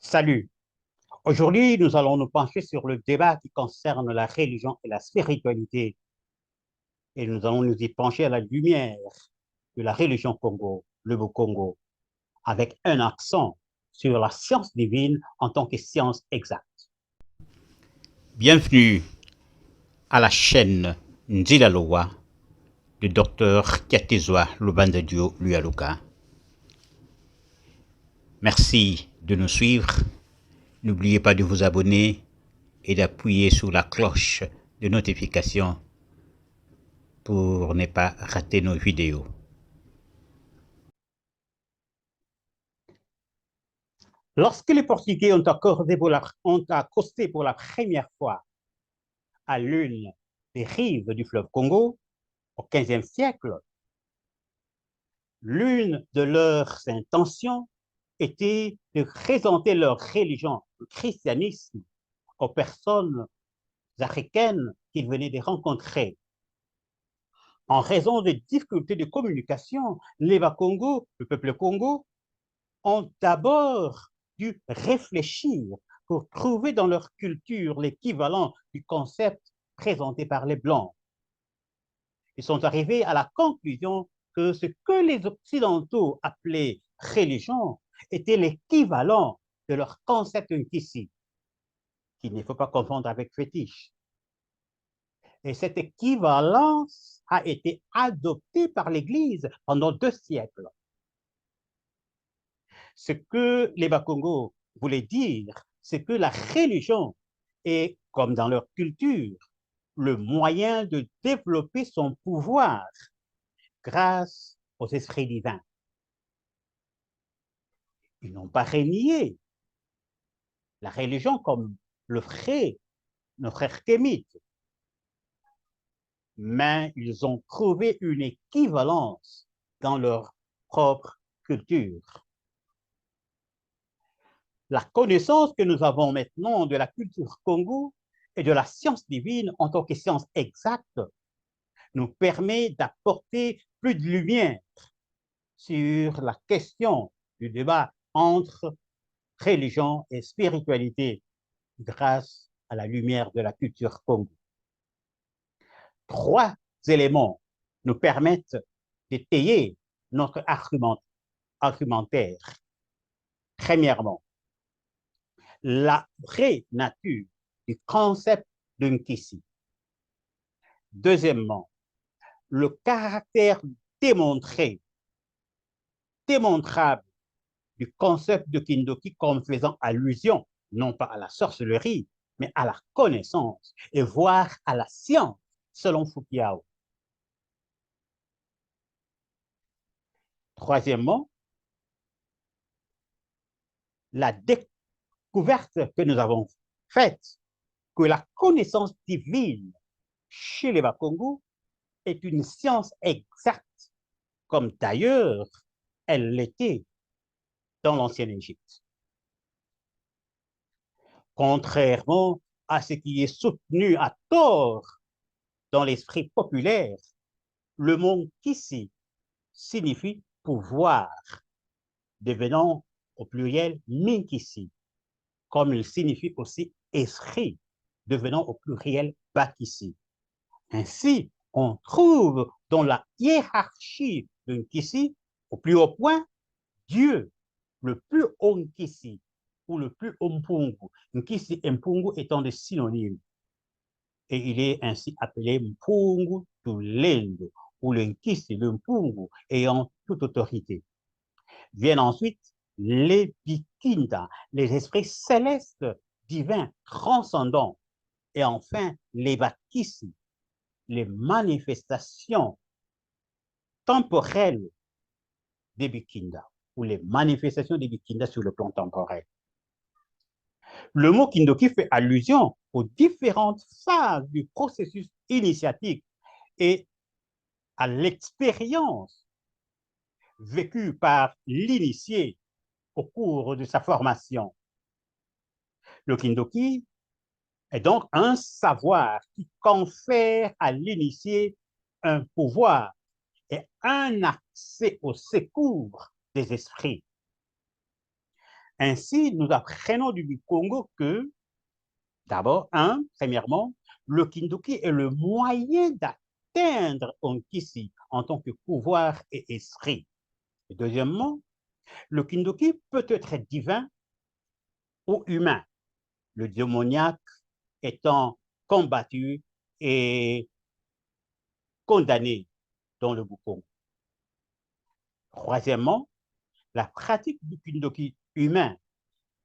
Salut. Aujourd'hui, nous allons nous pencher sur le débat qui concerne la religion et la spiritualité. Et nous allons nous y pencher à la lumière de la religion Congo, le Congo, avec un accent sur la science divine en tant que science exacte. Bienvenue à la chaîne Nzilaloa du docteur Kiatizwa Lubandadio Lualuka. Merci de nous suivre. N'oubliez pas de vous abonner et d'appuyer sur la cloche de notification pour ne pas rater nos vidéos. Lorsque les Portugais ont accosté pour la première fois à l'une des rives du fleuve Congo, au XVe siècle, l'une de leurs intentions était de présenter leur religion, le christianisme, aux personnes africaines qu'ils venaient de rencontrer. En raison des difficultés de communication, les Congo, le peuple Congo, ont d'abord dû réfléchir pour trouver dans leur culture l'équivalent du concept présenté par les Blancs. Ils sont arrivés à la conclusion que ce que les Occidentaux appelaient religion était l'équivalent de leur concept ici, qu'il ne faut pas confondre avec fétiche. Et cette équivalence a été adoptée par l'Église pendant 2 siècles. Ce que les Bakongo voulaient dire, c'est que la religion est, comme dans leur culture, le moyen de développer son pouvoir grâce aux esprits divins. Ils n'ont pas renié la religion comme le ferait nos frères kémites, mais ils ont trouvé une équivalence dans leur propre culture. La connaissance que nous avons maintenant de la culture Congo et de la science divine en tant que science exacte nous permet d'apporter plus de lumière sur la question du débat entre religion et spiritualité grâce à la lumière de la culture Congo. 3 éléments nous permettent d'étayer notre argumentaire. Premièrement, la vraie nature du concept de Nkisi. Deuxièmement, le caractère démontrable du concept de Kindoki comme faisant allusion non pas à la sorcellerie, mais à la connaissance et voire à la science, selon Fukuyao. Troisièmement, la découverte que nous avons faite que la connaissance divine chez les Bakongo est une science exacte, comme d'ailleurs elle l'était dans l'ancienne Égypte. Contrairement à ce qui est soutenu à tort dans l'esprit populaire, le mot Kisi signifie pouvoir, devenant au pluriel Minkisi, comme il signifie aussi esprit, devenant au pluriel Bakisi. Ainsi, on trouve dans la hiérarchie de Nkisi, au plus haut point, Dieu, le plus haut Nkisi, ou le plus haut Mpungu. Nkisi et Mpungu étant des synonymes. Et il est ainsi appelé Mpungu Tulendo, ou le Nkisi, le Mpungu, ayant toute autorité. Viennent ensuite les Bikinda, les esprits célestes, divins, transcendants. Et enfin, les Bakisi, les manifestations temporelles des Bikinda, ou les manifestations des Bikinda sur le plan temporel. Le mot Kindoki fait allusion aux différentes phases du processus initiatique et à l'expérience vécue par l'initié au cours de sa formation. Le Kindoki est donc un savoir qui confère à l'initié un pouvoir et un accès au secours des esprits. Ainsi, nous apprenons du Congo que, d'abord, premièrement, le Kindoki est le moyen d'atteindre Onkisi en tant que pouvoir et esprit. Et deuxièmement, le Kindoki peut être divin ou humain, le démoniaque étant combattu et condamné dans le Bukongo. Troisièmement, la pratique du Kindoki humain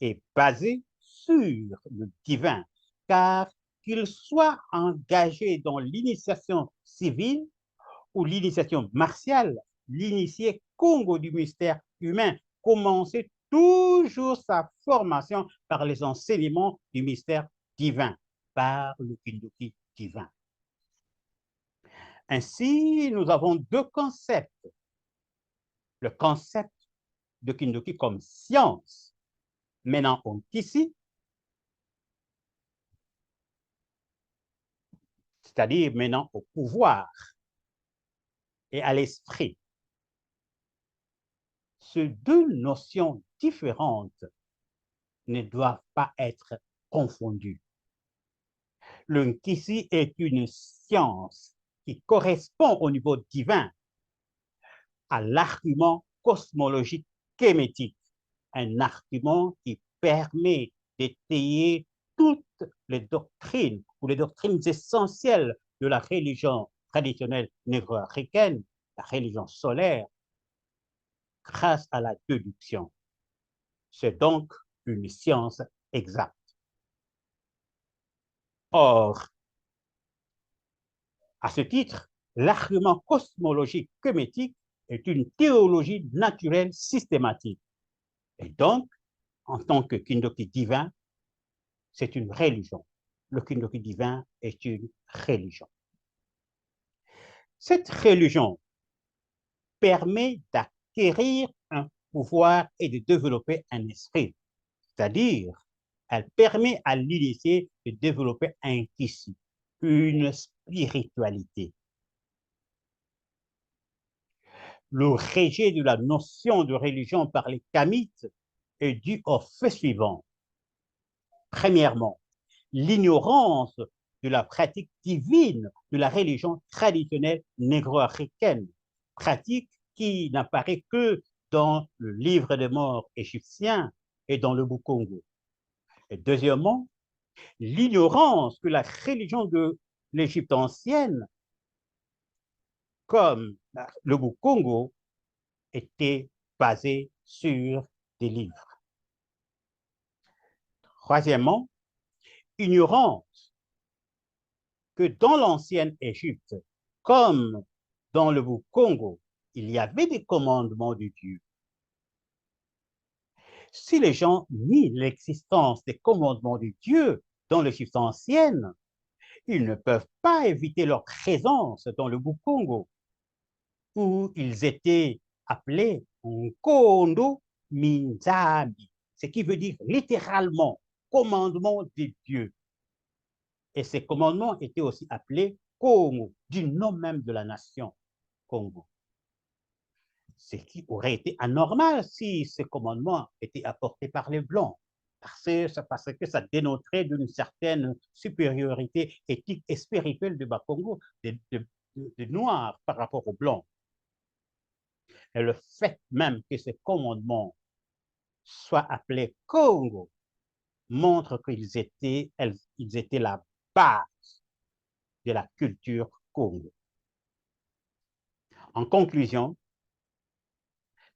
est basée sur le divin, car qu'il soit engagé dans l'initiation civile ou l'initiation martiale, l'initié Congo du mystère humain commençait toujours sa formation par les enseignements du mystère divin, par le Kindoki divin. Ainsi, nous avons deux concepts. Le concept de Kindoki comme science, menant au Kisi, c'est-à-dire menant au pouvoir et à l'esprit. Ces deux notions différentes ne doivent pas être confondues. Le Nkisi est une science qui correspond au niveau divin à l'argument cosmologique kémétique, un argument qui permet d'étayer toutes les doctrines ou les doctrines essentielles de la religion traditionnelle négro-africaine, la religion solaire, grâce à la déduction. C'est donc une science exacte. Or, à ce titre, l'argument cosmologique kémétique est une théologie naturelle systématique. Et donc, en tant que Kindoki divin, c'est une religion. Le Kindoki divin est une religion. Cette religion permet d'acquérir un pouvoir et de développer un esprit. C'est-à-dire, elle permet à l'initié de développer un kissi, une spiritualité. Le rejet de la notion de religion par les Kamites est dû au fait suivant. Premièrement, l'ignorance de la pratique divine de la religion traditionnelle négro-africaine, pratique qui n'apparaît que dans le livre des morts égyptien et dans le Bukongo. Et deuxièmement, l'ignorance que la religion de l'Égypte ancienne, comme le Bukongo, était basée sur des livres. Troisièmement, ignorance que dans l'ancienne Égypte, comme dans le Congo, il y avait des commandements de Dieu. Si les gens nient l'existence des commandements de Dieu dans l'Égypte ancienne, ils ne peuvent pas éviter leur présence dans le Congo, où ils étaient appelés Nkondo Minzami, ce qui veut dire littéralement commandement de Dieu. Et ces commandements étaient aussi appelés Congo, du nom même de la nation Congo. Ce qui aurait été anormal si ces commandements étaient apportés par les Blancs, parce que ça dénoterait d'une certaine supériorité éthique et spirituelle de Bakongo, des Noirs par rapport aux Blancs. Et le fait même que ces commandements soient appelés Congo montre qu'ils étaient la base de la culture Congo. En conclusion,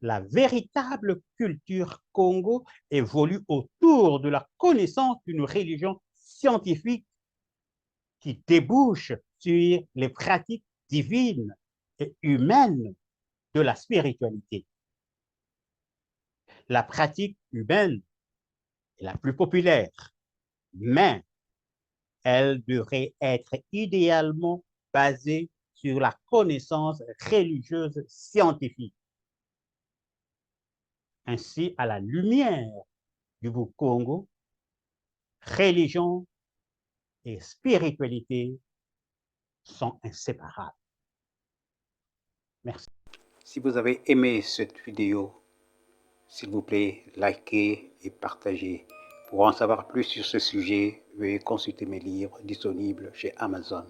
la véritable culture Congo évolue autour de la connaissance d'une religion scientifique qui débouche sur les pratiques divines et humaines de la spiritualité. La pratique humaine est la plus populaire, mais elle devrait être idéalement basée sur la connaissance religieuse scientifique. Ainsi, à la lumière du Congo, religion et spiritualité sont inséparables. Merci. Si vous avez aimé cette vidéo, s'il vous plaît, likez, et partagez. Pour en savoir plus sur ce sujet, veuillez consulter mes livres disponibles chez Amazon.